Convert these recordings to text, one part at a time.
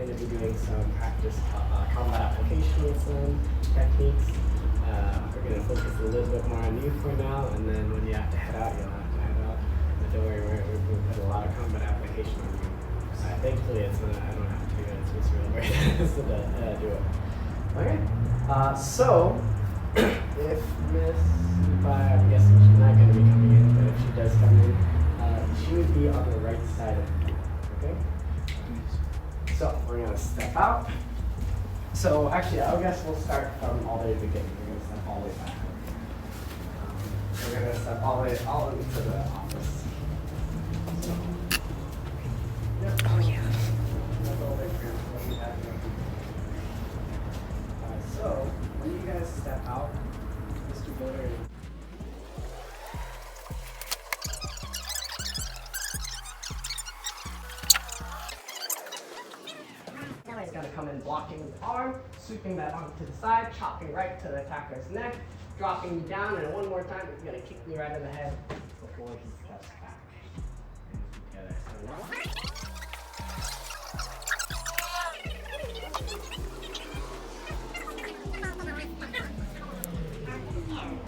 going to be doing some practice combat applications techniques. We're going to focus a little bit more on you for now, and then when you have to head out, you'll have to head out. But don't worry, we put a lot of combat application on you. Thankfully, it's not, I don't have to do it. It's real very nice to do it. Okay. So, if I'm guessing she's not going to be coming in, but if she does come in, she would be on the right side of you. Okay? So, we're going to step out. So, actually, I guess we'll start from all the way beginning. We're going to step all the way back. We're going to step all into the office. So, yep. Oh, yeah. That's all they can. So, when you guys step out, Mr. Billbury. Now he's going to come in blocking with the arm, sweeping that arm to the side, chopping right to the attacker's neck, dropping me down, and one more time he's going to kick me right in the head before he steps back. Together.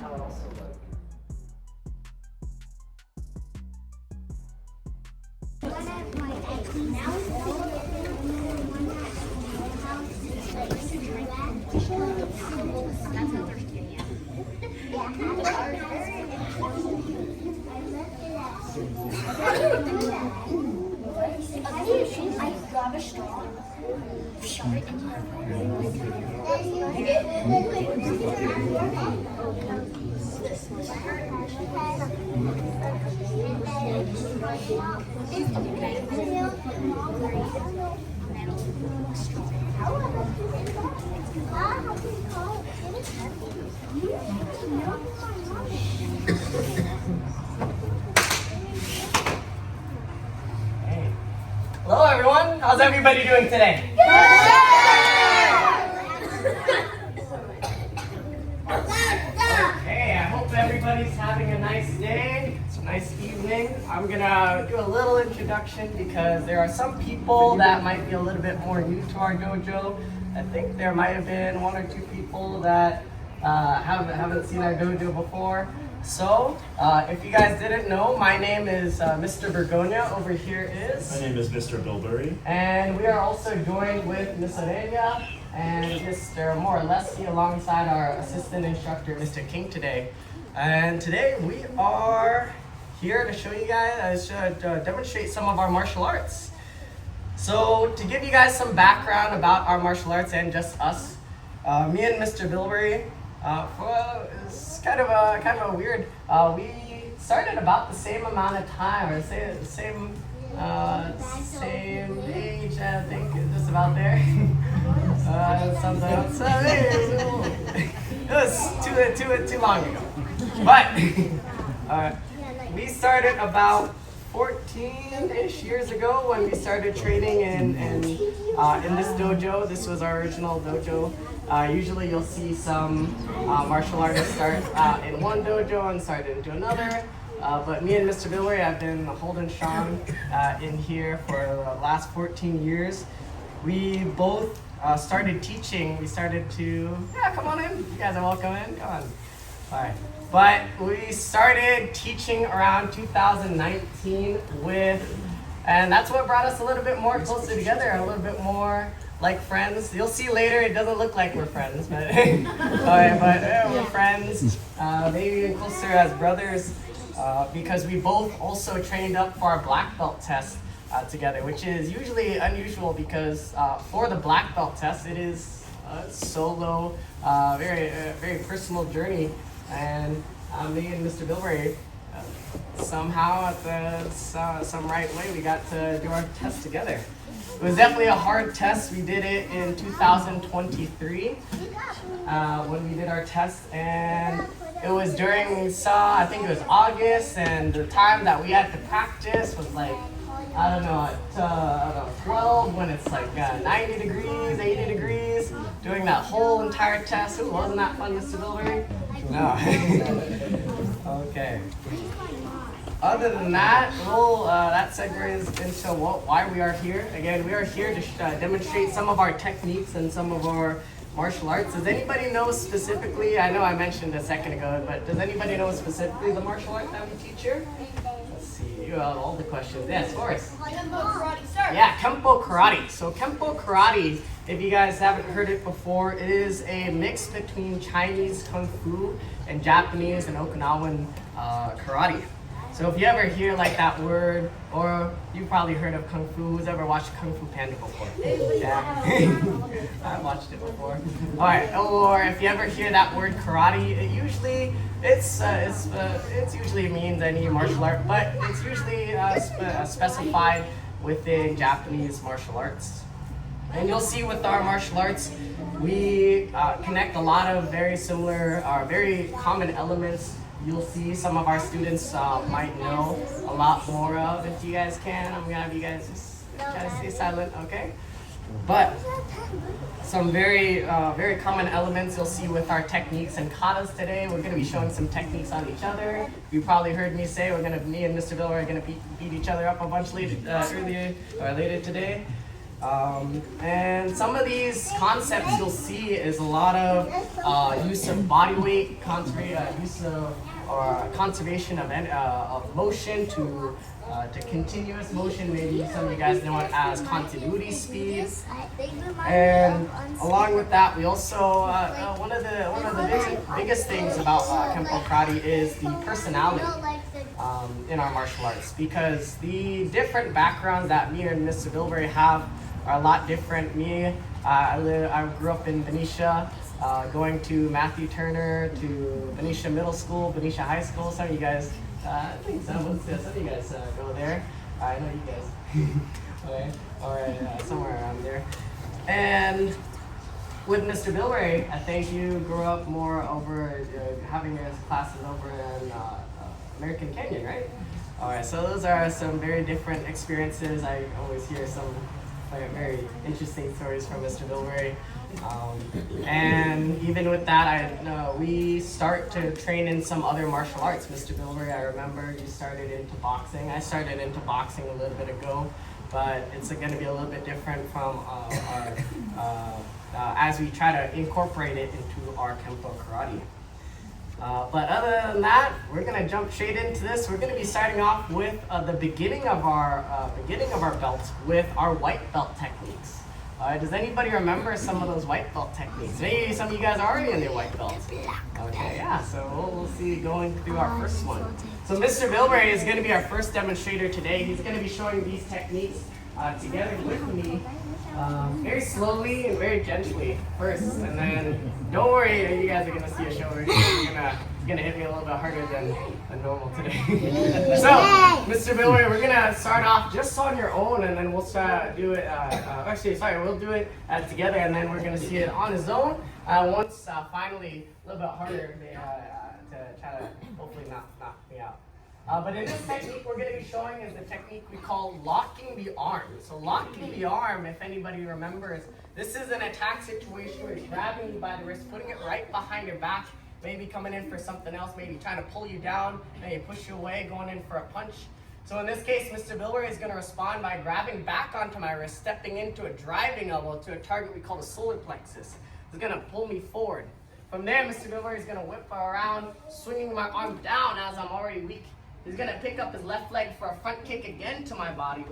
How it also look. I grab a straw, shove it into Hello everyone, how's everybody doing today? Good! Okay, I hope everybody's having a nice day, it's a nice evening. I'm gonna do a little introduction because there are some people that might be a little bit more new to our dojo. I think there might have been one or two people that haven't seen our dojo before. So, if you guys didn't know, my name is Mr. Bergonia. Over here is... My name is Mr. Billbury. And we are also joined with Miss Aurelia and Mr. More or Less alongside our assistant instructor, Mr. King today. And today we are here to show you guys, demonstrate some of our martial arts. So, to give you guys some background about our martial arts and just us, me and Mr. Billbury, it's kind of a weird. We started about the same amount of time, or say the same age. I think just about there. Sometimes it was too long ago. But we started about 14-ish years ago when we started training in this dojo. This was our original dojo. Usually you'll see some martial artists start in one dojo and start into another. But me and Mr. Billbury have been holding strong in here for the last 14 years. We both started teaching. We started to, come on in. You guys are welcome in. Come on. All right. But we started teaching around 2019 and that's what brought us a little bit more closer together, a little bit more like friends. You'll see later, it doesn't look like we're friends, but, we're friends, maybe even closer as brothers, because we both also trained up for our black belt test together, which is usually unusual because for the black belt test, it is a solo, very personal journey. And me and Mr. Billbury, somehow at some right way, we got to do our test together. It was definitely a hard test. We did it in 2023 when we did our test, and it was during, I think it was August, and the time that we had to practice was like, I don't know, 12 when it's like 90 degrees, 80 degrees, doing that whole entire test. Ooh, wasn't that fun, Mr. Billbury? No. Okay. other than that, that segues into why we are here. Again, we are here to demonstrate some of our techniques and some of our martial arts. Does anybody know specifically, I know I mentioned a second ago, but does anybody know specifically the martial art that we teach here? Let's see, you have all the questions. Yes, of course. Kenpo karate, start. Yeah, Kenpo karate. So Kenpo karate, if you guys haven't heard it before, it is a mix between Chinese Kung Fu and Japanese and Okinawan karate. So if you ever hear like that word, or you probably heard of Kung Fu, who's ever watched Kung Fu Panda before? Yeah, I watched it before. All right, or if you ever hear that word karate, it usually usually means any martial art, but it's usually specified within Japanese martial arts. And you'll see with our martial arts, we connect a lot of very similar, very common elements. You'll see some of our students might know a lot more of. If you guys can, I'm gonna have you guys just try to stay silent, okay? But some very common elements you'll see with our techniques and katas today. We're gonna be showing some techniques on each other. You probably heard me say me and Mr. Billbury are gonna beat each other up a bunch later today. And some of these concepts you'll see is a lot of use of body weight, conservation of motion to continuous motion. Maybe some of you guys know it as continuity speed. And along with that, we also one of the biggest things about Kenpo karate is the personality in our martial arts, because the different backgrounds that me and Mr. Billbury have are a lot different. I grew up in Benicia, going to Matthew Turner, to Benicia Middle School, Benicia High School. Some of you guys, I think some of you guys go there. I know you guys. Okay, all right, somewhere around there. And with Mr. Billbury, I think you grew up more over having your classes over in American Canyon, right? All right, so those are some very different experiences. I always hear some very interesting stories from Mr. Billbury. And even with that, we start to train in some other martial arts. Mr. Billbury, I remember you started into boxing. I started into boxing a little bit ago, but it's going to be a little bit different from as we try to incorporate it into our Kenpo karate. But other than that, we're going to jump straight into this. We're going to be starting off with the beginning of our belts with our white belt techniques. Does anybody remember some of those white belt techniques? Maybe some of you guys are already in their white belts. Okay, yeah, so we'll see going through our first one. So Mr. Billbury is going to be our first demonstrator today. He's going to be showing these techniques together with me, very slowly and very gently first, and then don't worry, you guys are going to see a show where you're going to hit me a little bit harder than normal today. So, Mr. Billbury, we're going to start off just on your own, and then we'll do it, we'll do it together, and then we're going to see it on his own. Once finally, a little bit harder to try to hopefully knock me out. But in this technique we're going to be showing is the technique we call locking the arm. So locking the arm, if anybody remembers, this is an attack situation where you're grabbing you by the wrist, putting it right behind your back, maybe coming in for something else, maybe trying to pull you down, maybe push you away, going in for a punch. So in this case, Mr. Billbury is going to respond by grabbing back onto my wrist, stepping into a driving elbow to a target we call the solar plexus. It's going to pull me forward. From there, Mr. Billbury is going to whip around, swinging my arm down as I'm already weak. He's going to pick up his left leg for a front kick again to my body.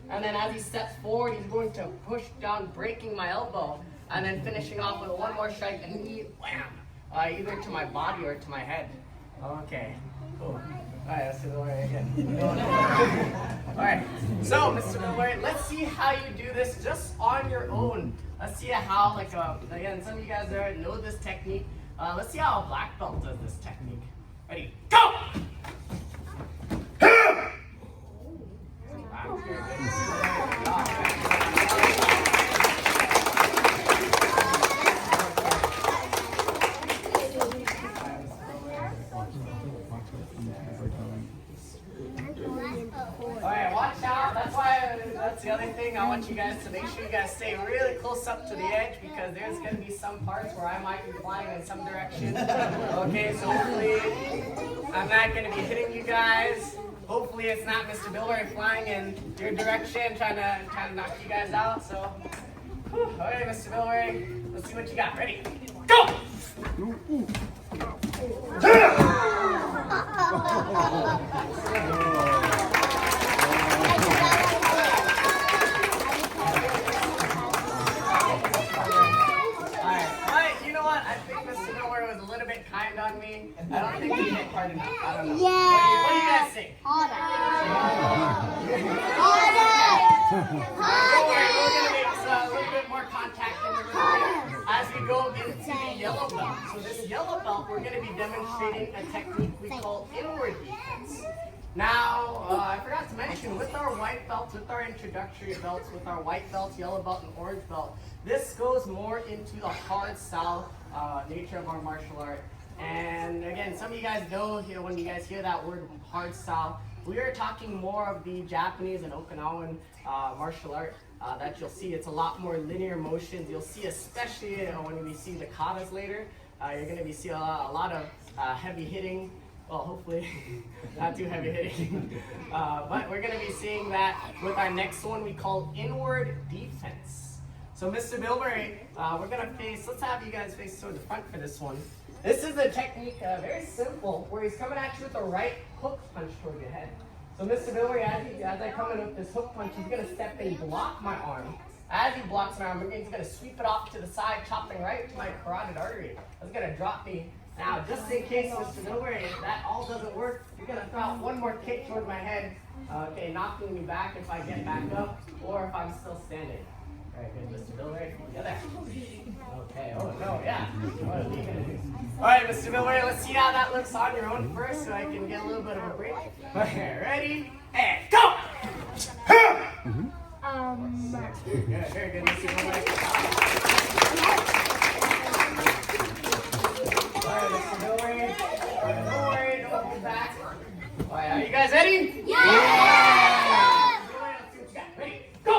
And then as he steps forward, he's going to push down, breaking my elbow, and then finishing off with one more strike and knee, wham, either to my body or to my head. Okay, cool. All right, Mr. Billbury again. All right, so Mr. Billbury, let's see how you do this just on your own. Let's see how, again, some of you guys there know this technique. Let's see how a black belt does this technique. Ready, go! Alright, watch out. That's the other thing. I want you guys to make sure you guys stay really close up to the edge, because there's going to be some parts where I might be flying in some direction. Okay, so hopefully I'm not going to be hitting you guys. hopefully it's not Mr. Billbury flying in your direction, trying to knock you guys out. So, whew. All right, Mr. Billbury, let's see what you got. Ready? Go! Was a little bit kind on me. I don't think he hit hard enough. I don't know. Yeah. What do you guys think? Harder. Don't worry, we're going to make a little bit more contact in the room as we go into the yellow belt. So this yellow belt, we're going to be demonstrating a technique we call inward defense. Now, I forgot to mention, with our white belts, with our introductory belts, with our white belts, yellow belt, and orange belt, this goes more into the hard style nature of our martial art. And again, some of you guys know, when you guys hear that word hard style, we are talking more of the Japanese and Okinawan martial art that you'll see. It's a lot more linear motions. You'll see, especially when we see the katas later, you're going to be seeing a lot of heavy hitting. Well, hopefully not too heavy hitting. But we're going to be seeing that with our next one we call inward defense. So Mr. Billbury, we're going to face, let's have you guys face toward the front for this one. This is a technique, very simple, where he's coming at you with a right hook punch toward your head. So Mr. Billbury, as I come in with this hook punch, he's going to step and block my arm. As he blocks my arm, he's going to sweep it off to the side, chopping right to my carotid artery. That's going to drop me. Now, just in case, Mr. Billbury, if that all doesn't work, you're going to throw out one more kick toward my head, knocking me back if I get back up, or if I'm still standing. All right, good, Mr. Billbury. Yeah, there. Okay, oh no, yeah. What are we gonna do? All right, Mr. Billbury, let's see how that looks on your own first so I can get a little bit of a break. Okay, ready? And go! Good, very good, Mr. Billbury. All right, Mr. Billbury. Don't worry, don't hold back. All right, are you guys ready? Yeah! Ready? Go!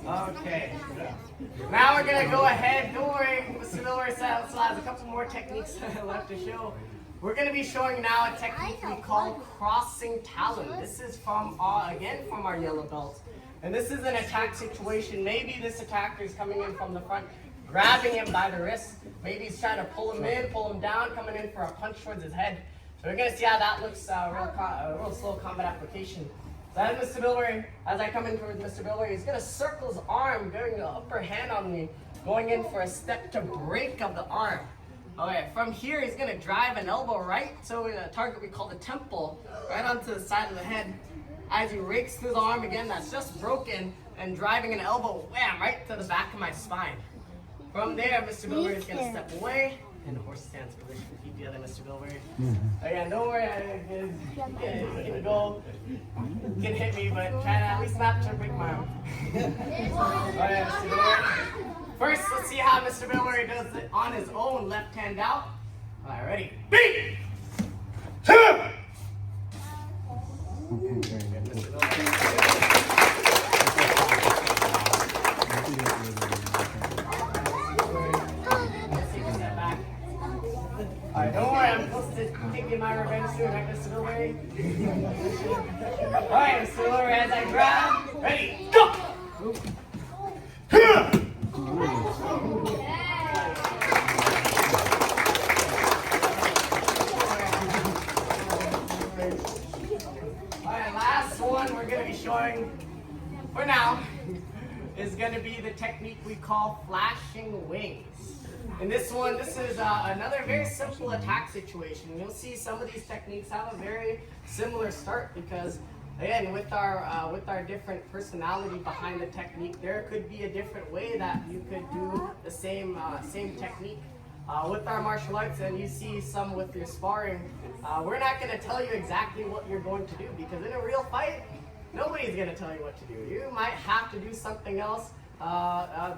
Okay. Now we're going to go ahead. Don't worry, Mr. Billbury still has a couple more techniques left to show. We're going to be showing now a technique we call crossing talon. This is from our yellow belt. And this is an attack situation. Maybe this attacker is coming in from the front, grabbing him by the wrist. Maybe he's trying to pull him in, pull him down, coming in for a punch towards his head. So we're going to see how that looks, real slow combat application. So as Mr. Billbury, as I come in towards Mr. Billbury, he's going to circle his arm, getting the upper hand on me, going in for a step to break of the arm. Okay, from here, he's going to drive an elbow right, so a target we call the temple, right onto the side of the head. As he rakes through the arm again, that's just broken, and driving an elbow, wham, right to the back of my spine. From there, Mr. Billbury is going to step away in horse stance position. Keep the other Mr. Billbury. Again, don't worry, you can go, you can hit me, but try to at least not to break my arm. Alright, Mr. Billbury. First, let's see how Mr. Billbury does it on his own, left hand out. Alright, ready? Beat! Very good, Mr. Billbury. Alright, don't worry, I'm close to taking my revenge soon, right, Mr. Billbury? Alright, Mr. Billbury, as I grab, ready, go! Alright, last one we're going to be showing for now is going to be the technique we call flashing wings. And this is another very simple attack situation. You'll see some of these techniques have a very similar start because, again, with our different personality behind the technique, there could be a different way that you could do the same technique. With our martial arts, and you see some with your sparring, we're not going to tell you exactly what you're going to do because in a real fight, nobody's going to tell you what to do. You might have to do something else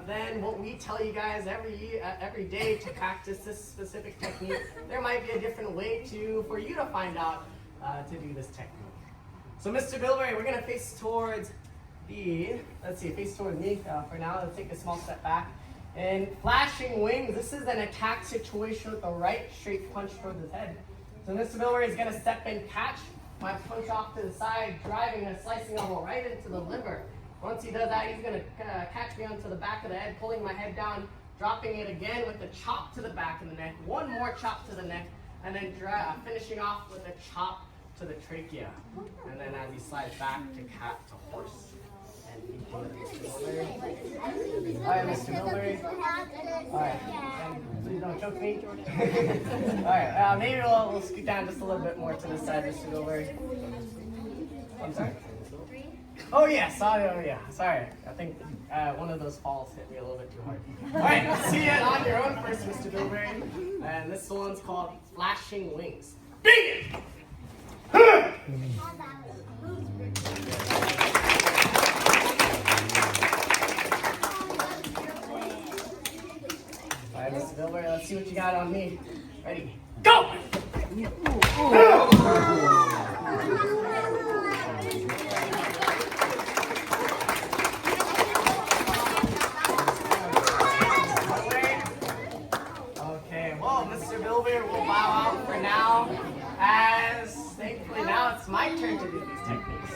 than what we tell you guys every day to practice this specific technique. There might be a different way for you to find out to do this technique. So Mr. Billbury, we're gonna face towards face towards me for now. Let's take a small step back. And flashing wings, this is an attack situation with the right straight punch towards his head. So Mr. Billbury is gonna step in, catch my punch off to the side, driving a slicing elbow right into the liver. Once he does that, he's gonna catch me onto the back of the head, pulling my head down, dropping it again with a chop to the back of the neck, one more chop to the neck, and then finishing off with a chop to the trachea. And then as he slides back to cat to horse. And All right, Mr. Billbury. All right, and please don't choke me. All right, maybe we'll scoot down just a little bit more to the side, Mr. Billbury. I'm sorry? Oh yeah, sorry. I think one of those falls hit me a little bit too hard. All right, let's see it on your own first, Mr. Billbury. And this one's called Flashing Wings. Bing it! All right, Mr. Billbury, let's see what you got on me. Ready? Go! Mr. Billbury will bow out for now, as thankfully now it's my turn to do these techniques.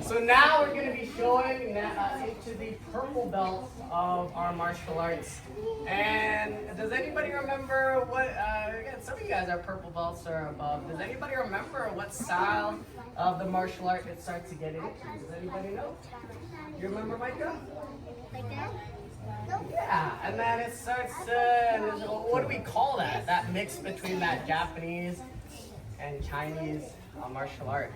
So now we're going to be showing into the purple belt of our martial arts. And does anybody remember what, again, some of you guys are purple belts or above. Does anybody remember what style of the martial art it starts to get into? Does anybody know? You remember, Micah? Yeah, and then it starts to, what do we call that? That mix between that Japanese and Chinese martial art.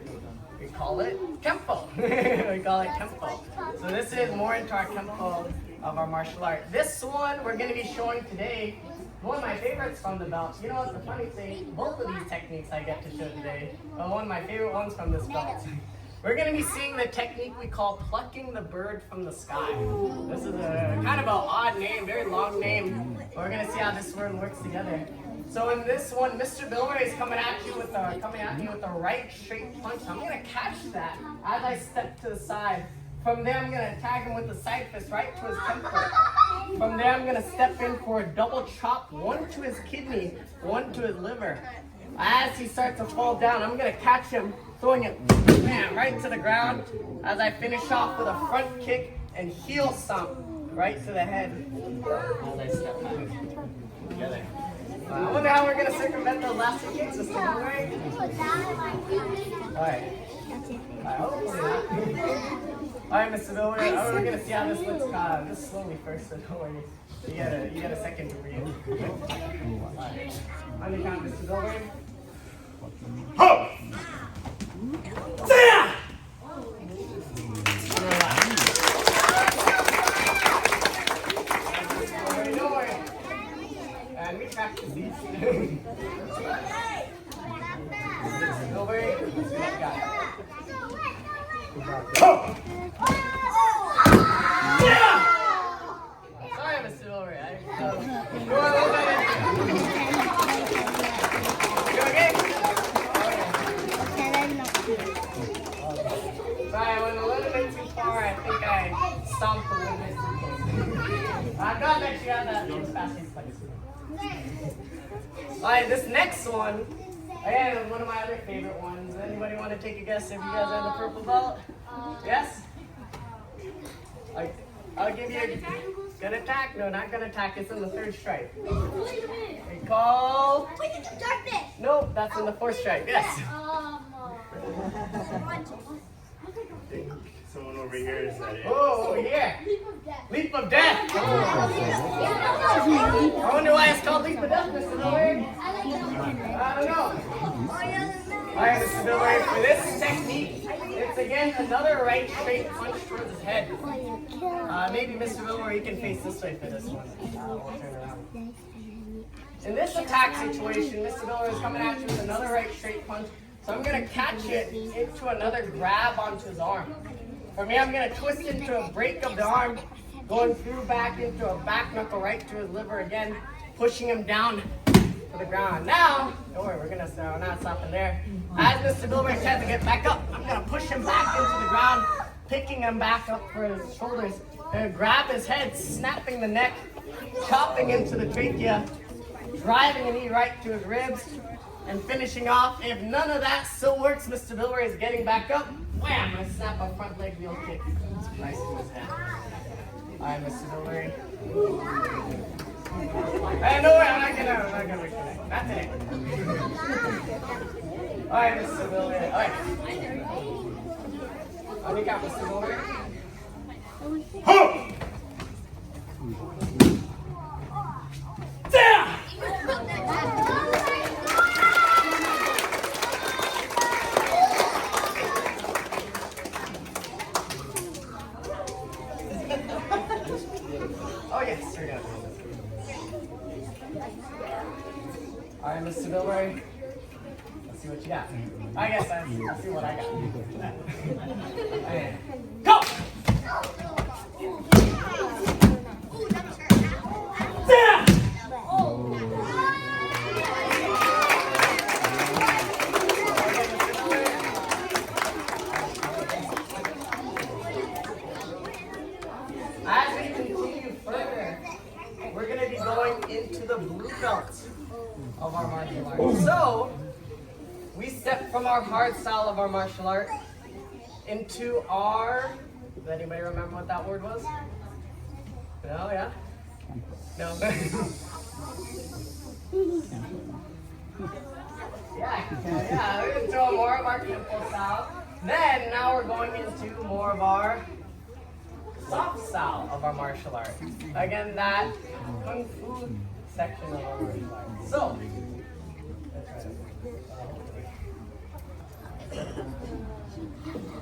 We call it Kenpo. We call it Kenpo. So this is more into our Kenpo of our martial art. This one we're going to be showing today, one of my favorites from the belt. You know what's the funny thing? Both of these techniques I get to show today, but one of my favorite ones from this belt. We're going to be seeing the technique we call plucking the bird from the sky. This is a kind of an odd name, very long name. We're going to see how this word works together. So in this one, Mr. Billbury is coming at you with a right straight punch. I'm going to catch that as I step to the side. From there, I'm going to attack him with the side fist right to his temple. From there, I'm going to step in for a double chop, one to his kidney, one to his liver. As he starts to fall down, I'm going to catch him, throwing it right to the ground as I finish off with a front kick and heel stomp right to the head as I step back together. I wonder how we're going to circumvent those last two kicks, Mr. Billbury. Alright. Alright, Mr. Billbury, we're going to see how this looks just slowly first, so don't worry. You get a second to breathe. Alright. On the count, Mr. Billbury. Ho! And we practice these. Billbury, got it. Sorry, Mr. Billbury. You okay? Sorry, I went a little bit too far. I think I stomped a little bit too close. I'm glad that you got that fast place. Alright, this next one, again, one of my other favorite ones. Anybody want to take a guess if you guys are in the purple belt? Yes? I'll give you a good attack. No, not good attack. It's in the third stripe. We call... Nope, that's in the fourth stripe. Yes. Someone over here is that it? Oh, over here. Leap of death. I wonder why it's called leap of death, Mr. Billbury. I don't know. Alright, Mr. Billbury, for this technique, it's again another right straight punch towards his head. Maybe Mr. Billbury, you can face this way for this one. We'll turn around. In this attack situation, Mr. Billbury is coming at you with another right straight punch. So I'm going to catch it into another grab onto his arm. For me, I'm going to twist into a break of the arm, going through back into a back knuckle right to his liver again. pushing him down to the ground. Now, don't worry, we're not stopping there. As Mr. Billbury tries to get back up, I'm gonna push him back into the ground, picking him back up for his shoulders, and grab his head, snapping the neck, chopping into the trachea, driving a knee right to his ribs, and finishing off. If none of that still works, Mr. Billbury is getting back up. Wham! I snap a front leg heel kick. Nice to his head. All right, Mr. Billbury. Hey, no way, I'm not gonna reconnect. Not today. All right, Mr. Billbury. All right. On your count, Mr. Billbury. Ho! There! Oh yes, you're good. All right, Mr. Billbury. Let's see what you got. I guess I'll see what I got. Okay. Go! Yeah! As we continue further, we're going to be going into the blue belt of our martial arts. So, we step from our hard style of our martial art into our, does anybody remember what that word was? No, yeah? No. yeah, we're into more of our Kenpo style. Then, now we're going into more of our soft style of our martial art. Again, that Kung Fu section of our martial art. So,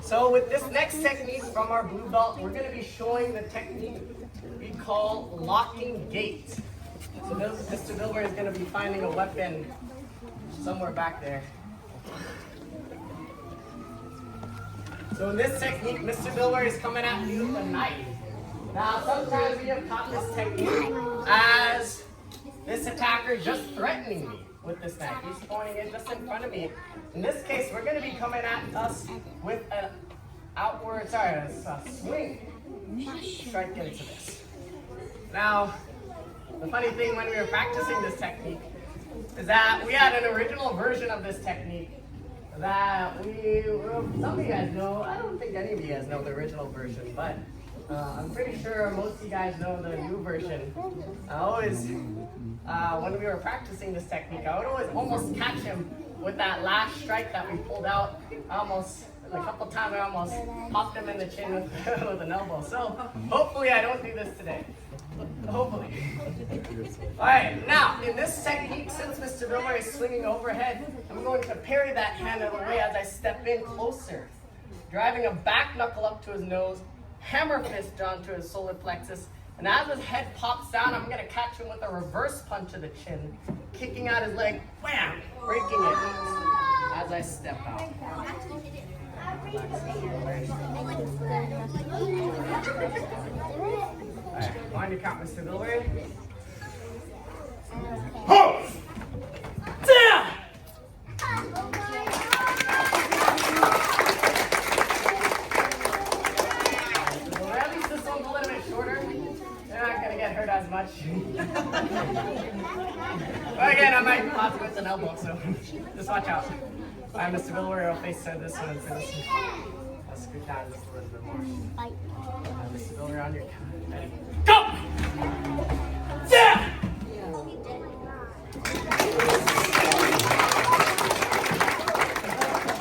so with this next technique from our blue belt, we're going to be showing the technique we call locking gate. So Mr. Billbury is going to be finding a weapon somewhere back there. So in this technique, Mr. Billbury is coming at me with a knife. Now, sometimes we have taught this technique as this attacker just threatening me with this knife. He's pointing it just in front of me. In this case, we're going to be coming at us with an a swing strike into this. Now, the funny thing when we were practicing this technique is that we had an original version of this technique that some of you guys know. I don't think any of you guys know the original version, but I'm pretty sure most of you guys know the new version. I always, when we were practicing this technique, I would always almost catch him with that last strike that we pulled out. A couple times I almost popped him in the chin with an elbow. So hopefully I don't do this today. Hopefully. All right, now in this technique, since Mr. Billbury is swinging overhead, I'm going to parry that hand out of the way as I step in closer, driving a back knuckle up to his nose, hammer fist down to his solar plexus, and as his head pops down, I'm going to catch him with a reverse punch to the chin, kicking out his leg, wham, breaking it as I step out. Alright, on your count, Mr. Billbury. Ho! Down! Well, at least this one's a little bit shorter. They're not gonna get hurt as much. But again, I might possibly with an elbow, so just watch out. Alright, Mr. Billbury will face this one and for this one. I'll scoot down just a little bit more. Mr. Billbury on your count. Ready? Go! Yeah!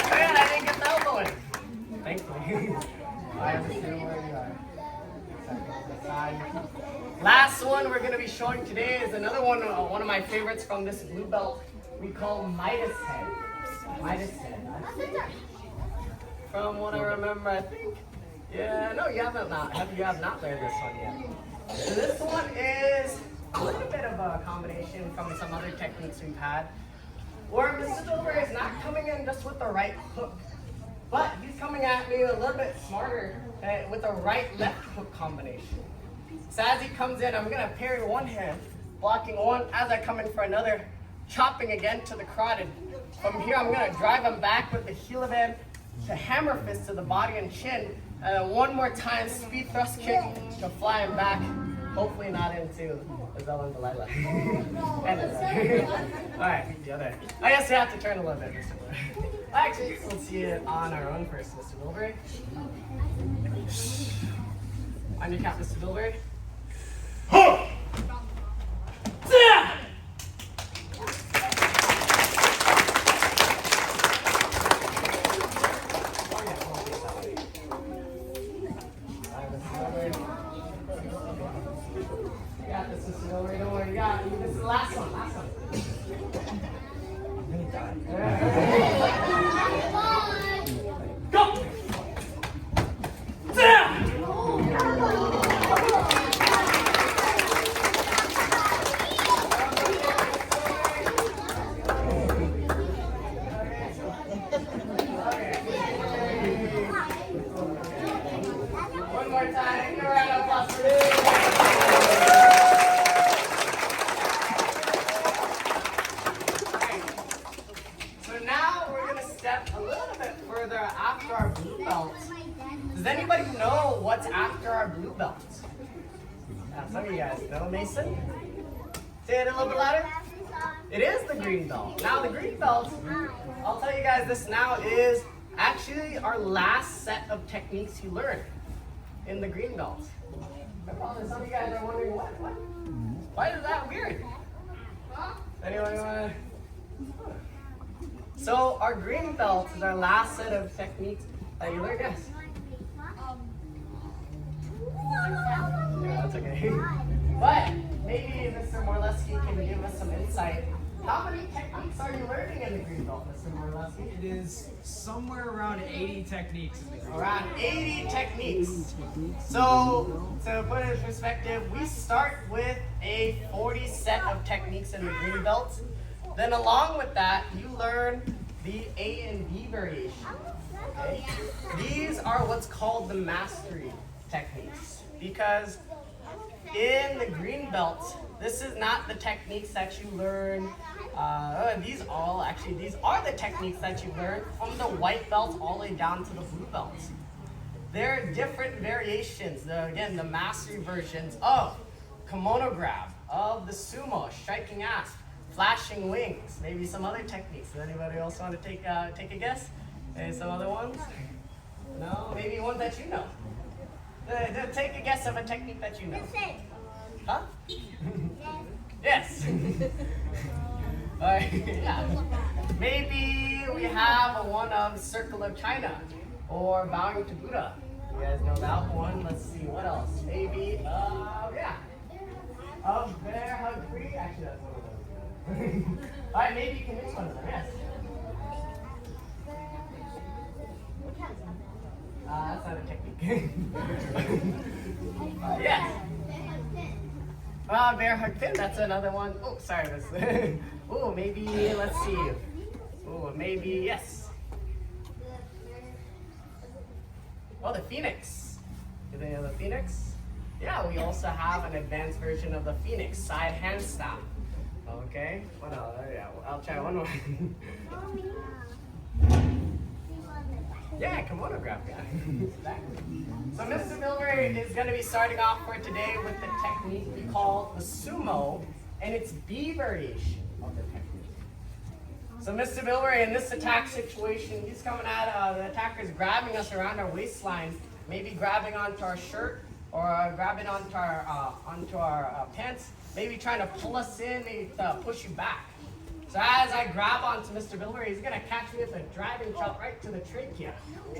Man, I didn't get the elbow in. Thankfully. Alright, Mr. Billbury, you are. Last one we're going to be showing today is another one of my favorites from this blue belt. We call Midas head. Midas head. From what I remember, I think. Yeah, no, you have not learned this one yet. So this one is a little bit of a combination from some other techniques we've had, where Mr. Billbury is not coming in just with the right hook, but he's coming at me a little bit smarter with a right-left hook combination. So as he comes in, I'm going to parry one hand, blocking one. As I come in for another, chopping again to the carotid. From here, I'm gonna drive him back with the heel of him to hammer fist to the body and chin. And then one more time, speed thrust kick to fly him back. Hopefully not into Azella and Delilah. All right, the other. I guess we have to turn a little bit, Mr. Billbury. Actually, let's see it on our own first, Mr. Billbury. On your count, Mr. Billbury. Does anybody know what's after our blue belts? Some of you guys know. Mason? Say it a little bit louder. It is the green belt. Now the green belt, I'll tell you guys this now, is actually our last set of techniques you learn in the green belt. Some of you guys are wondering, what? Why is that weird? Anyone want to? So our green belt is our last set of techniques that you learn. Yes. Yeah, that's okay. But maybe Mr. Morleski can give us some insight. How many techniques are you learning in the green belt, Mr. Morleski? It is somewhere around 80 techniques. Around 80 techniques. So, to put it in perspective, we start with a 40 set of techniques in the green belt. Then along with that, you learn the A and B variation. Okay? These are what's called the mastery techniques. Because in the green belt, this is not the techniques that you learn. These are the techniques that you learn from the white belt all the way down to the blue belt. There are different variations. Again, the mastery versions of kimono grab, of the sumo, striking ass, flashing wings, maybe some other techniques. Does anybody else want to take a guess? Maybe some other ones? No? Maybe ones that you know. Take a guess of a technique that you know. Huh? Yes. Yeah. Maybe we have one of Circle of China or Bowing to Buddha. You guys know that one? Let's see, what else? Maybe, of Bear Hug Free. Actually, that's one of those. All right, maybe you can mix one of them, yes. That's not a technique. Yes. Bear hug pin, that's another one. Oh, sorry. Oh, maybe, let's see. Oh, maybe, yes. Oh, the Phoenix. Do they know the Phoenix? Yeah, we also have an advanced version of the Phoenix, side handstand. Okay, what else? Yeah, I'll try one more. Yeah, kimono grab, yeah. Exactly. So Mr. Billbury is going to be starting off for today with the technique we call the sumo, and its B variation of the technique. So Mr. Billbury, in this attack situation, he's coming at, the attacker's grabbing us around our waistline, maybe grabbing onto our shirt, or grabbing onto our pants, maybe trying to pull us in, maybe to push you back. So as I grab onto Mr. Billbury, he's going to catch me with a driving chop right to the trachea.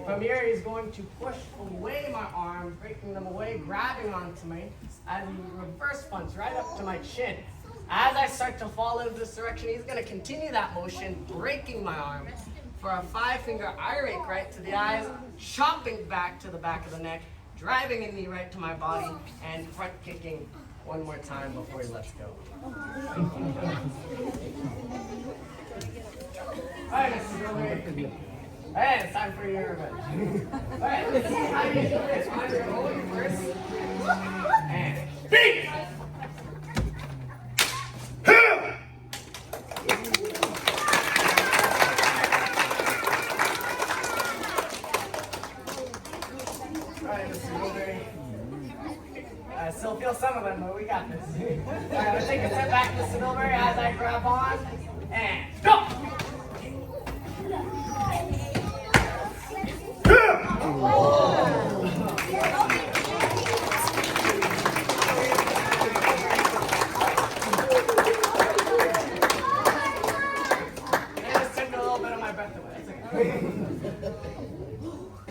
From here, he's going to push away my arms, breaking them away, grabbing onto me, and reverse punch right up to my chin. As I start to fall in this direction, he's going to continue that motion, breaking my arm for a 5-finger eye rake right to the eyes, chopping back to the back of the neck, driving a knee right to my body, and front kicking one more time before he lets go. Alright, Mr. Billbury. Alright, it's time for your revenge. Alright, let's see how you do this on your own first. And beat! right, Mr. Billbury. I still feel some of them, but we got this. All right, let's take a step back, Mr. Billbury, as I grab on. And go!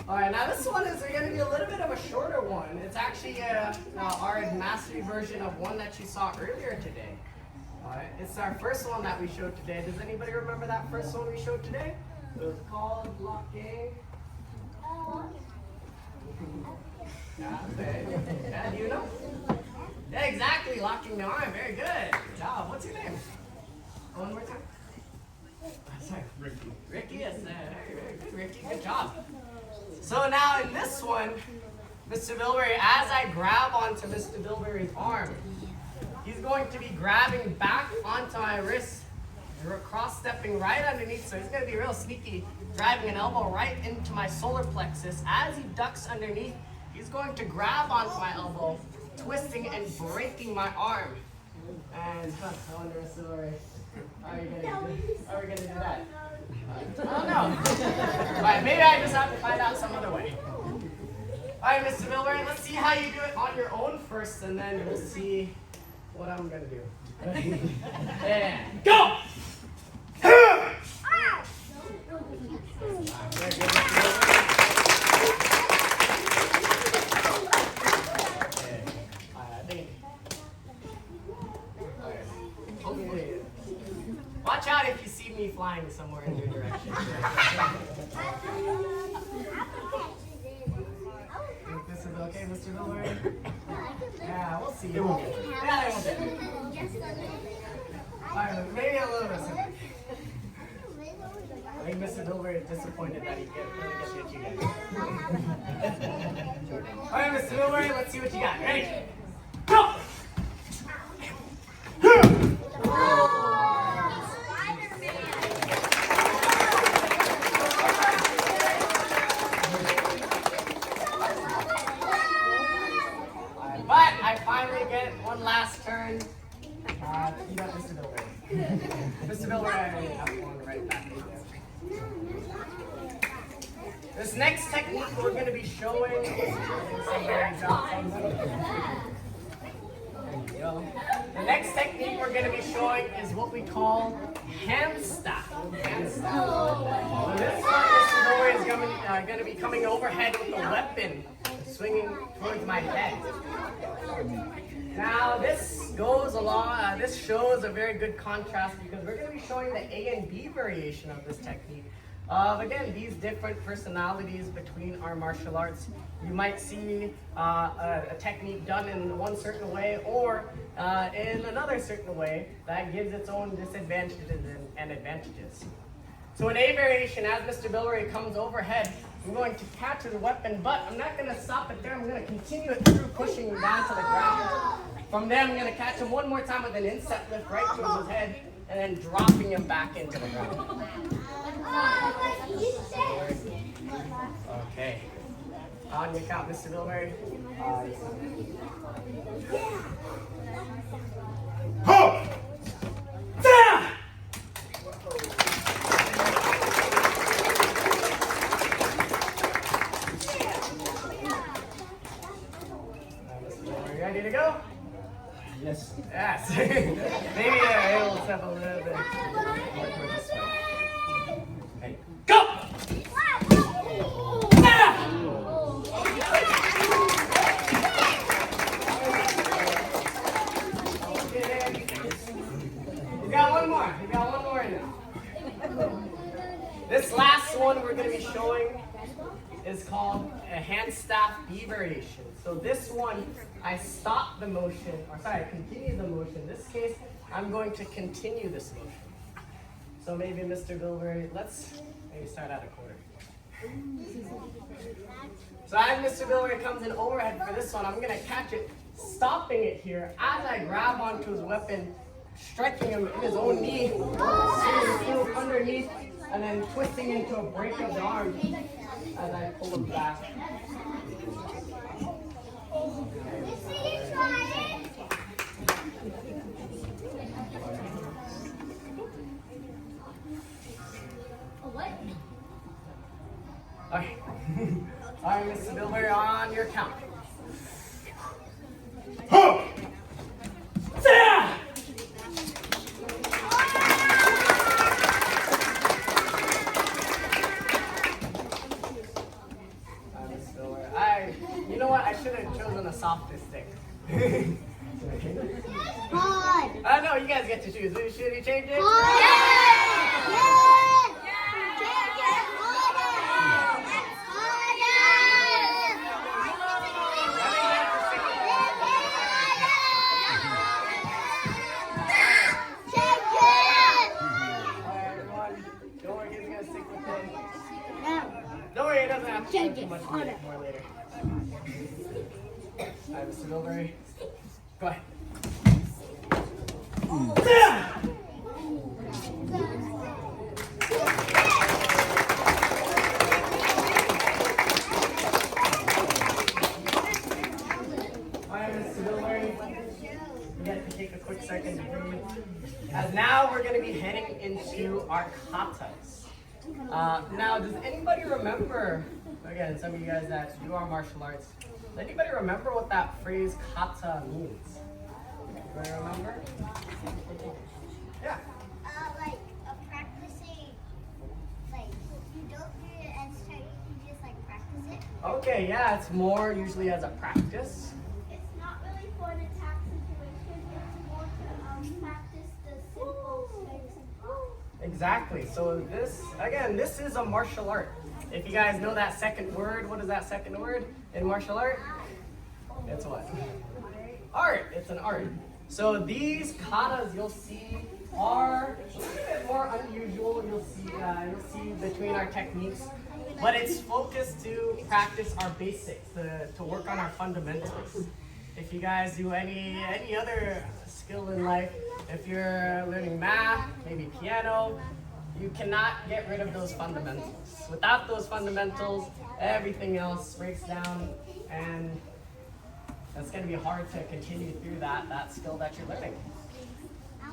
Alright, now this one is going to be a little bit of a shorter one. It's actually our mastery version of one that you saw earlier today. Alright, it's our first one that we showed today. Does anybody remember that first one we showed today? It was called locking. Yeah, do you know? Yeah, exactly, locking the arm. Very good. Good job. What's your name? One more time. Sorry. Ricky. Ricky, yes. Very good, Ricky. Good job. So now in this one, Mr. Billbury, as I grab onto Mr. Billbury's arm, he's going to be grabbing back onto my wrist, cross-stepping right underneath. So he's going to be real sneaky, driving an elbow right into my solar plexus. As he ducks underneath, he's going to grab onto my elbow, twisting and breaking my arm. And I wonder, Mr. Billbury, how are we going to do that? I don't know. But maybe I just have to find out some other way. Alright, Mr. Billbury, let's see how you do it on your own first, and then we'll see what I'm going to do. And go! Watch out if you see me flying somewhere in your direction. Think this is okay, Mr. Billbury? Yeah, we'll see. Yeah, they won't do it. Alright, maybe a little bit simple. I think Mr. Billbury is disappointed that he really gets what you guys. Alright, Mr. Billbury, let's see what you got. Ready? Go! But I finally get one last turn. You got Mr. Billbury. Mr. Billbury, I have one right back in there. This next technique we're going to be showing The next technique we're going to be showing is what we call hand staff. So this one, Mr. Billbury is going to be coming overhead with a weapon, swinging towards my head. Now this goes along, this shows a very good contrast because we're going to be showing the A and B variation of this technique. Again, these different personalities between our martial arts. You might see a technique done in one certain way or in another certain way that gives its own disadvantages and advantages. So in A variation, as Mr. Billbury comes overhead, I'm going to catch his weapon, but I'm not going to stop it there. I'm going to continue it through pushing him down to the ground. From there, I'm going to catch him one more time with an inset lift right towards his head, and then dropping him back into the ground. Okay. On your count, Mr. Billbury. Ho! Da! Mr. Billbury, ready to go? Yes. Yes. Maybe it'll step a little bit more towards this way. Okay. Go! You got one more. You got one more in there. This last one we're going to be showing is called a hand staff B variation. So this one, I stop the motion, I continue the motion. In this case, I'm going to continue this motion. So maybe Mr. Billbury, let's maybe start at a quarter. So as Mr. Billbury comes in overhead for this one, I'm going to catch it, stopping it here as I grab onto his weapon, striking him in his own knee, swinging underneath, and then twisting into a break of the arm as I pull him back. Okay. All right, Mr. Billbury, on your count. You know what? I should have chosen a softer stick. Hard. No, you guys get to choose. Should you change it? Don't worry, it doesn't have to change too much more later. Alright, Mr. Billbury, go ahead. Alright, Mr. Billbury, we have to take a quick second to breathe. As now we're going to be heading into our katas. Now, does anybody remember, again, some of you guys that do our martial arts, does anybody remember what that phrase kata means? Anybody remember? Yeah. Like practicing, like you don't do it and start, you just like practice it. Okay, yeah, it's more usually as a practice. It's not really for an attack situation, it's more to practice the simple strikes and pops. Exactly. So this is a martial art. If you guys know that second word, what is that second word in martial art? It's what? Art. It's an art. So these katas you'll see are a little bit more unusual. You'll see between our techniques, but it's focused to practice our basics, to work on our fundamentals. If you guys do any other skill in life, if you're learning math, maybe piano, you cannot get rid of those fundamentals. Without those fundamentals, everything else breaks down, and it's going to be hard to continue through that skill that you're learning.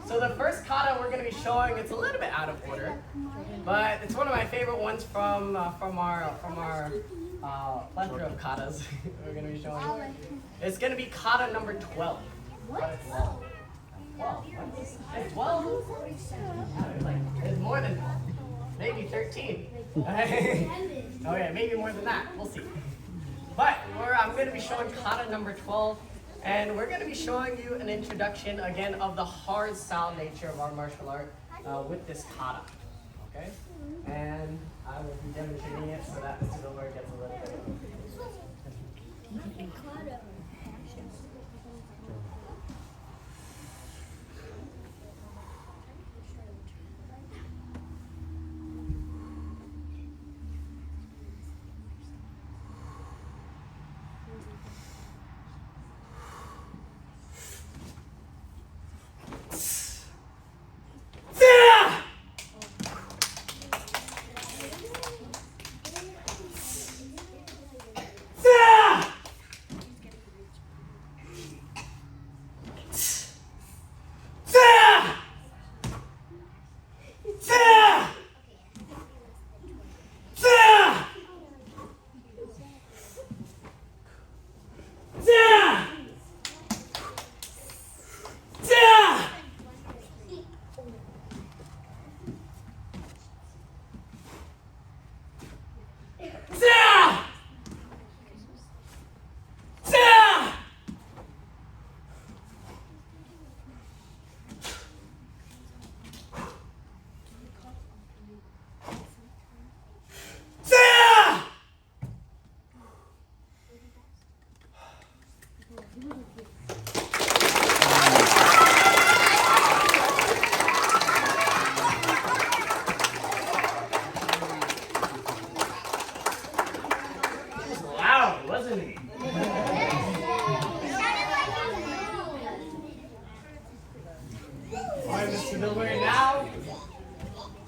So the first kata we're going to be showing, it's a little bit out of order, but it's one of my favorite ones from our plethora of katas we're going to be showing. It's going to be kata number 12. What? 12. It's 12? It's more than 12. Maybe 13. Oh yeah, maybe more than that. We'll see. But I'm going to be showing kata number 12, and we're going to be showing you an introduction again of the hard style nature of our martial art with this kata. Okay? And I will be demonstrating it so that Mr. Billbury gets a little bit of it.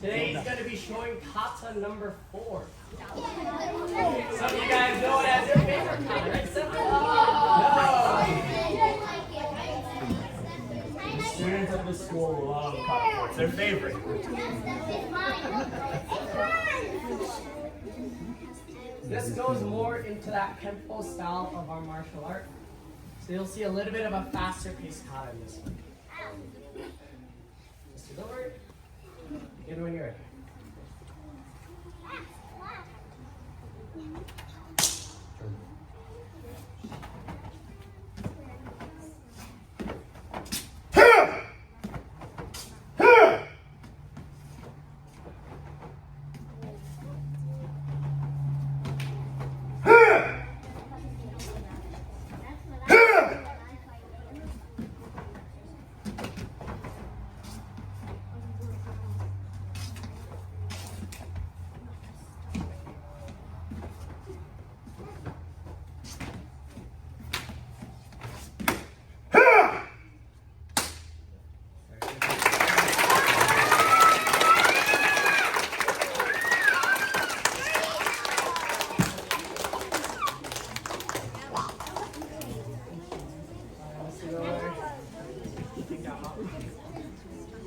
Today he's going to be showing kata number 4. Some of you guys know it as your favorite kata, right? No! Students at the school love kata. It's their favorite. This goes more into that Kenpo style of our martial art. So you'll see a little bit of a faster paced kata in this one. Mr. Billbury, begin when you're ready.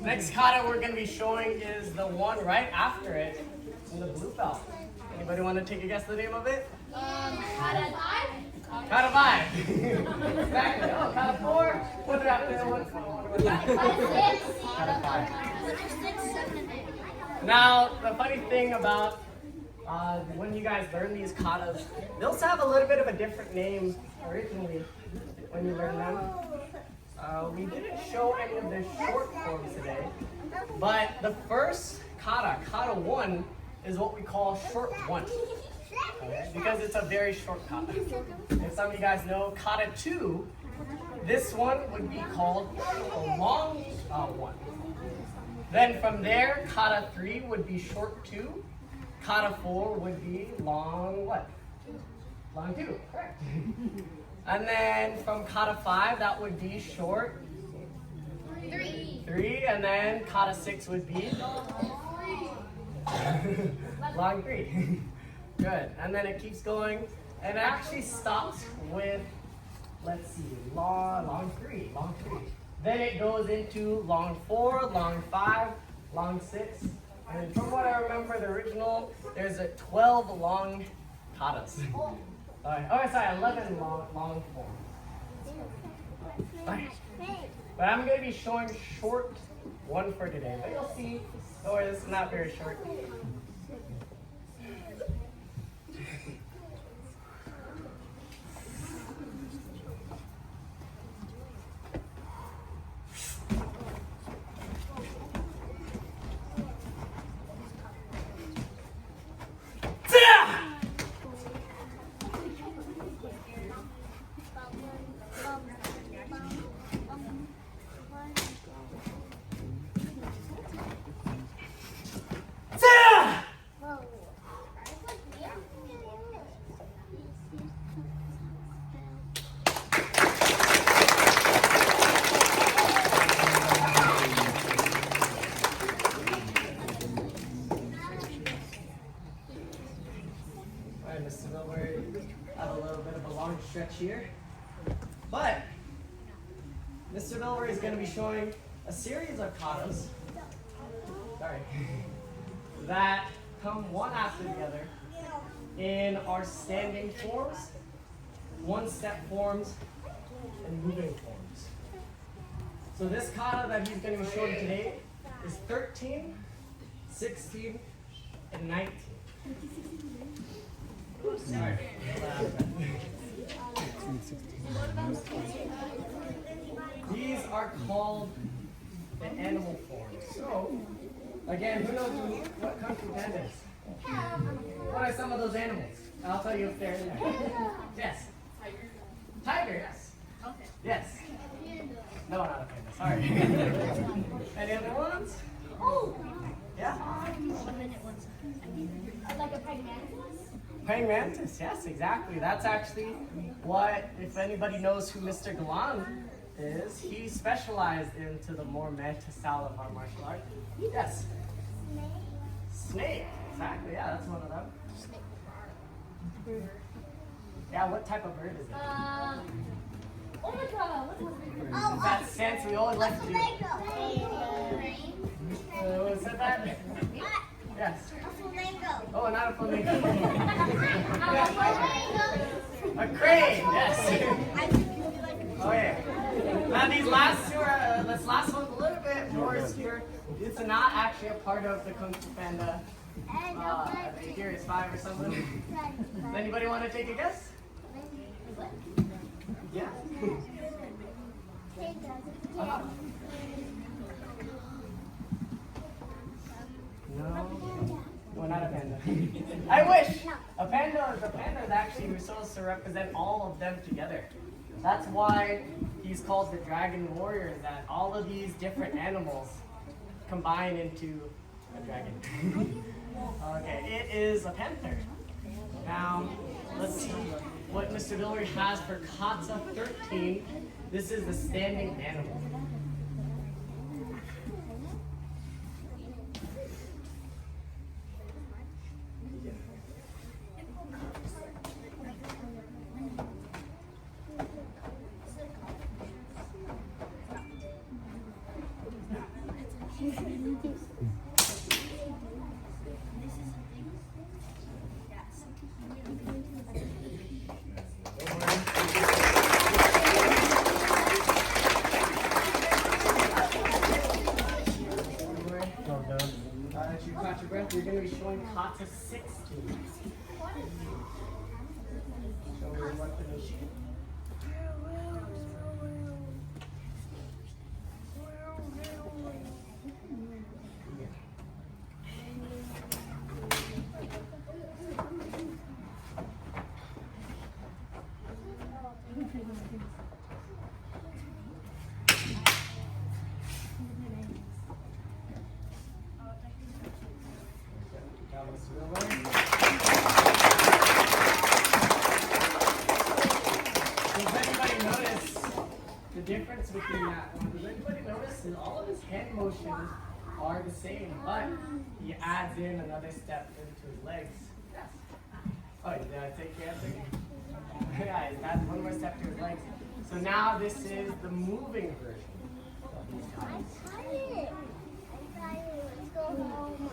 Next kata we're going to be showing is the one right after it in the blue belt. Anybody want to take a guess the name of it? Kata 5? Kata 5. Exactly. Oh, Kata 4. What did I Kata 5. Now, the funny thing about when you guys learn these katas, they'll have a little bit of a different name originally when you learn them. We didn't show any of the short forms today, but the first kata, kata 1, is what we call short 1, okay? Because it's a very short kata. And some of you guys know kata 2, this one would be called a long 1. Then from there, kata 3 would be short 2, kata 4 would be long what? Long 2, correct. And then from kata 5, that would be short 3, and then kata 6 would be long 3. Good. And then it keeps going, and it actually stops with, let's see, long 3. Then it goes into long 4, long 5, long 6, and from what I remember, the original, there's a 12 long katas. Alright, oh sorry, 11 long forms. Alright. But I'm going to be showing short 1 for today. But you'll see, don't worry, this is not very short. Mr. Billbury, I have a little bit of a long stretch here. But Mr. Billbury is going to be showing a series of katas that come one after the other in our standing forms, one-step forms, and moving forms. So this kata that he's going to be showing today is 13, 16, and 19. Sorry. These are called the animal forms. So, again, who knows what country that is? What are some of those animals? I'll tell you if they're in there. Yes. Tiger, yes. Yes. No, not a panda, sorry. Any other ones? Oh. Yeah? Like a praying mantis? Praying mantis, yes, exactly. That's actually what, if anybody knows who Mr. Galan is, he specialized into the more mantis style of our martial art. Yes. Snake, exactly, yeah, that's one of them. Yeah, what type of bird is it? Oh my god, what's it? That's fancy, we always like to do. Rainbow. Who said that? Yes. A flamingo. Oh, not a flamingo. A flamingo. A crane, yes. I think you would like Oh yeah. Now these last two are, this last one's a little bit more obscure. It's not actually a part of the Kung Fu Panda. I think here is 5 or something. Does anybody want to take a guess? Yeah. No, not a panda. I wish! A panda is actually who's supposed to represent all of them together. That's why he's called the Dragon Warrior, that all of these different animals combine into a dragon. Okay, it is a panther. Now, let's see what Mr. Billbury has for Kata 13. This is the standing animal. As you catch your breath, you're going to be showing Kata 16. Show me what the machine. Does anybody notice the difference between that one? Does anybody notice that all of his hand motions are the same, but he adds in another step into his legs? Yes. Oh, did I take care of it? Yeah, he adds one more step to his legs. So now this is the moving version of these times. I'm tired. Let's go home.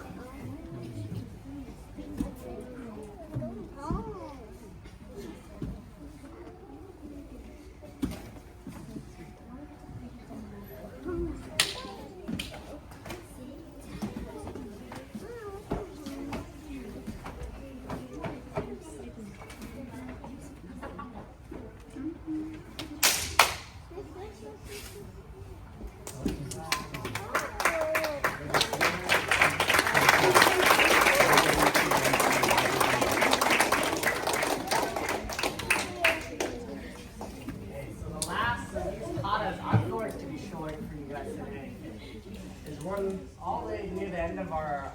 All the way near the end of our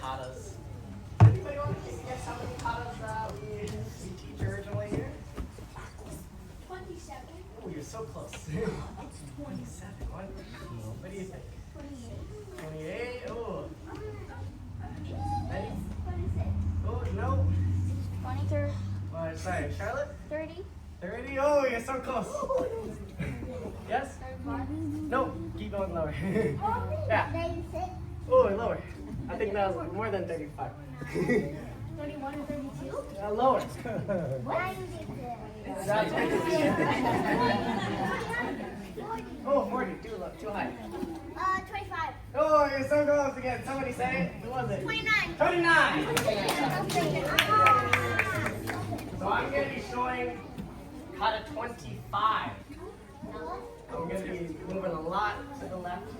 katas. Anybody want to guess how many katas we teach originally here? 27. Oh, you're so close. 27. What do you think? 28. Oh. Ready? 26. Oh no. 23. Sorry, Charlotte. 30. 30. Oh, you're so close. Yes. 35. No. Keep going lower. Yeah. 36. Oh, lower. I think that was more than 35. 31 or 32? Lower. What? That's oh, 40. Too high. 25. Oh, you're so close again. Somebody say it. Who was it? 29. 29. So I'm going to be showing Kata 25. I'm going to be moving a lot to the left.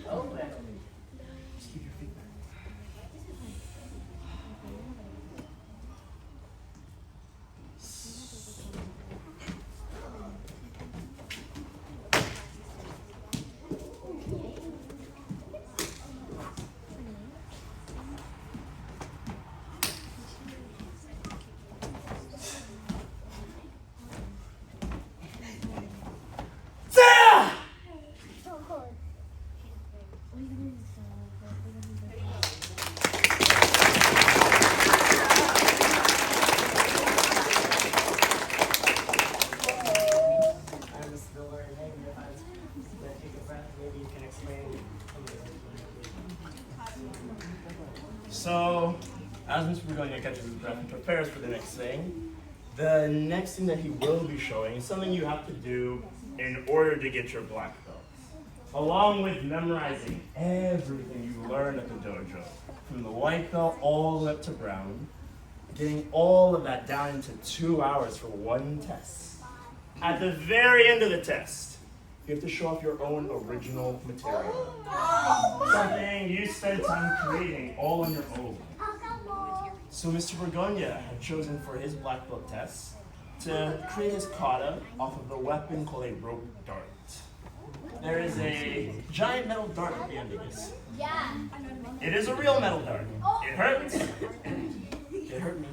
Open. Just keep your feet back. or maybe if I was going to take a breath, maybe you can explain some of the So, as Mr. Bergonia catches his breath and prepares for the next thing, the next thing that he will be showing is something you have to do in order to get your black belt. Along with memorizing everything you learned at the dojo, from the white belt all the way up to brown, getting all of that down into 2 hours for one test. At the very end of the test, you have to show off your own original material. Something you spent time creating all on your own. So Mr. Bergonia had chosen for his black belt test to create his kata off of the weapon called a rope dart. There is a giant metal dart at the end of this. Yeah. It is a real metal dart. It hurts. It hurt me.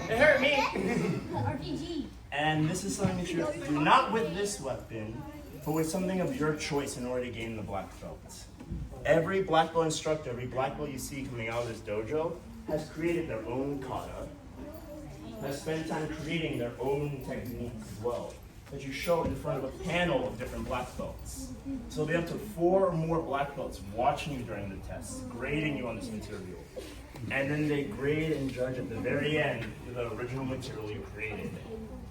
It hurt me. RPG. And this is something that you have to do, not with this weapon, but with something of your choice in order to gain the black belt. Every black belt instructor, every black belt you see coming out of this dojo has created their own kata, has spent time creating their own techniques as well, that you show in front of a panel of different black belts. So there'll be up to 4 or more black belts watching you during the test, grading you on this material. And then they grade and judge at the very end the original material you created,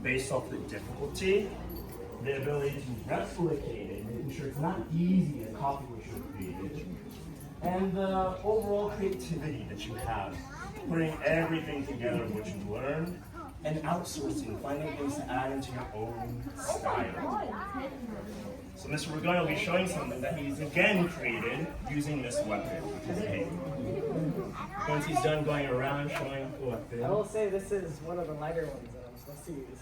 based off the difficulty, the ability to replicate it, making sure it's not easy to copy what you created, and the overall creativity that you have, putting everything together of what you learned, and outsourcing, finding things to add into your own style. So Mr. Bergonia will be showing something that he's again created using this weapon, his cane. Once he's done going around showing off the weapon, I will say this is one of the lighter ones that I'm supposed to use.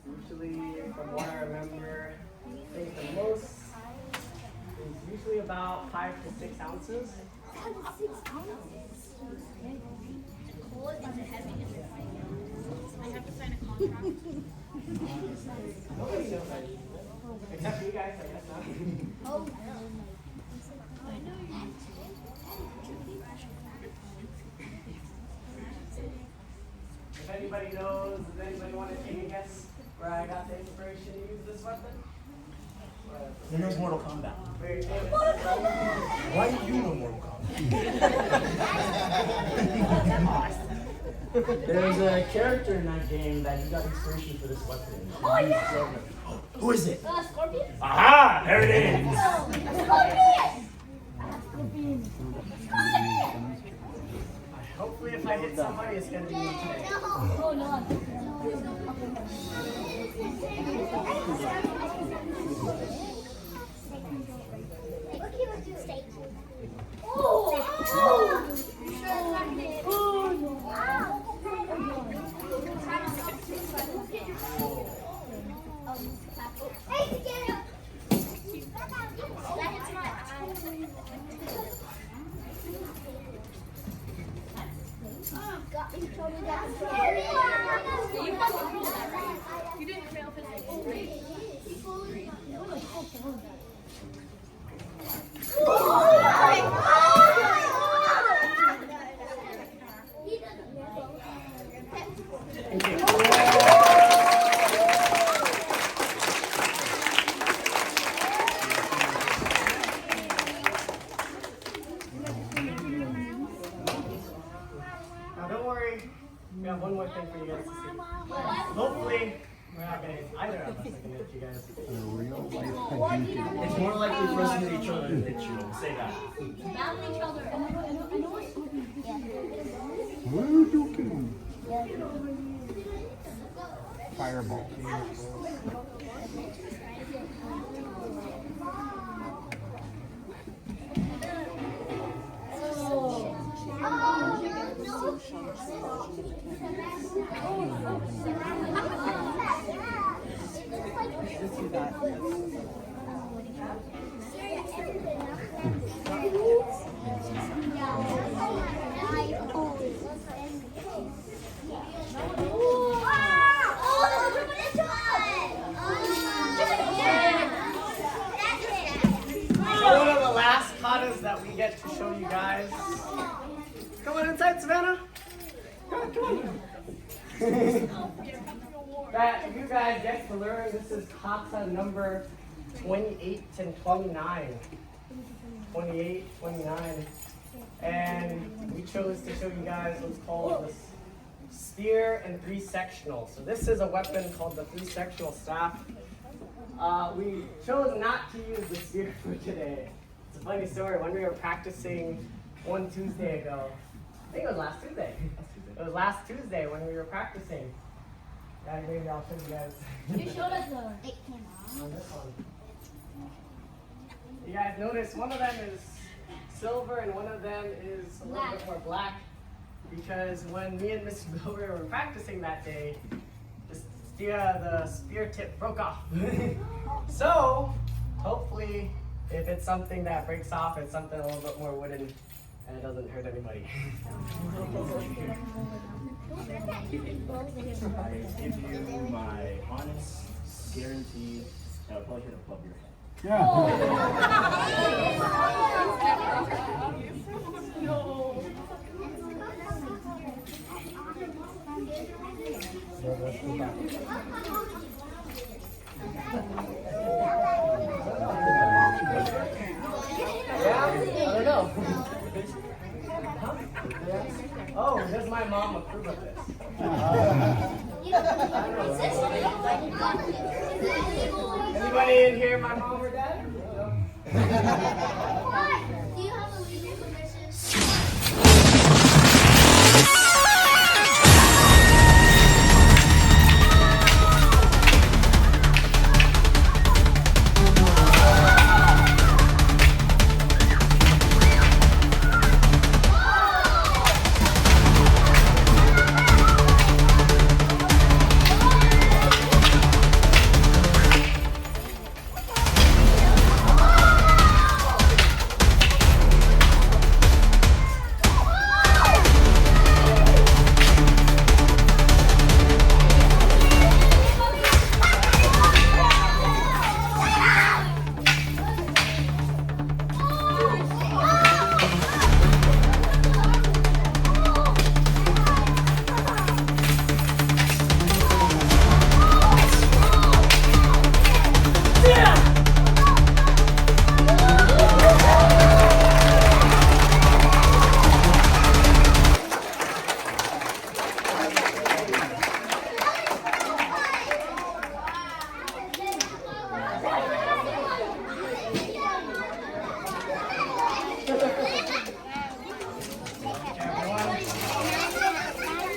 Usually, from what I remember, I think the most is usually about 5 to 6 ounces. I have to sign a contract. Nobody knows that. Except you guys, I guess not. If anybody knows, does anybody want to take a guess where I got the inspiration to use this weapon? who knows Mortal Kombat? Very famous. Why do you know Mortal Kombat? There's a character in that game that you got inspiration for this weapon. Oh, yeah. Who is it? Scorpion? Aha! There it is! Scorpion! Hopefully if I hit somebody, it's going to be me today. Oh, no. You didn't fail physics. Now don't worry, we have one more thing for you guys to see. Hopefully, we're not going to, either of us are going to hit you guys. It's more likely for us to hit each other than hit you. Say that. Fireball. One of the last katas that we get to show you guys. Come on inside, Savannah. Come on, come on. that you guys get to learn. This is Kata number 28 and 29. 28, 29. And we chose to show you guys what's called the spear and three-sectional. So this is a weapon called the three-sectional staff. We chose not to use the spear for today. It's a funny story. When we were practicing one Tuesday ago, I think it was last Tuesday. It was last Tuesday when we were practicing. Yeah, maybe I'll show you guys. You showed us the 8 came On this one. You guys notice one of them is silver and one of them is a little bit more black, because when me and Mr. Billbury were practicing that day, the spear tip broke off. So hopefully if it's something that breaks off, it's something a little bit more wooden and it doesn't hurt anybody. I give you my honest guarantee that I'll probably hit above your head. Yeah? I don't know. Oh, does my mom approve of this? Anybody in here, my mom or dad? Do you have a legal permission?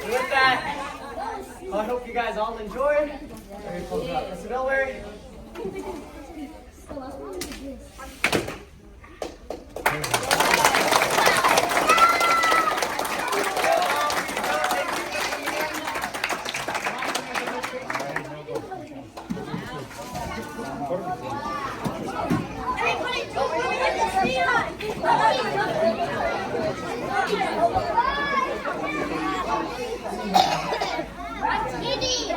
With that, I hope you guys all enjoyed. Very close up. Mr. Billbury. Everybody,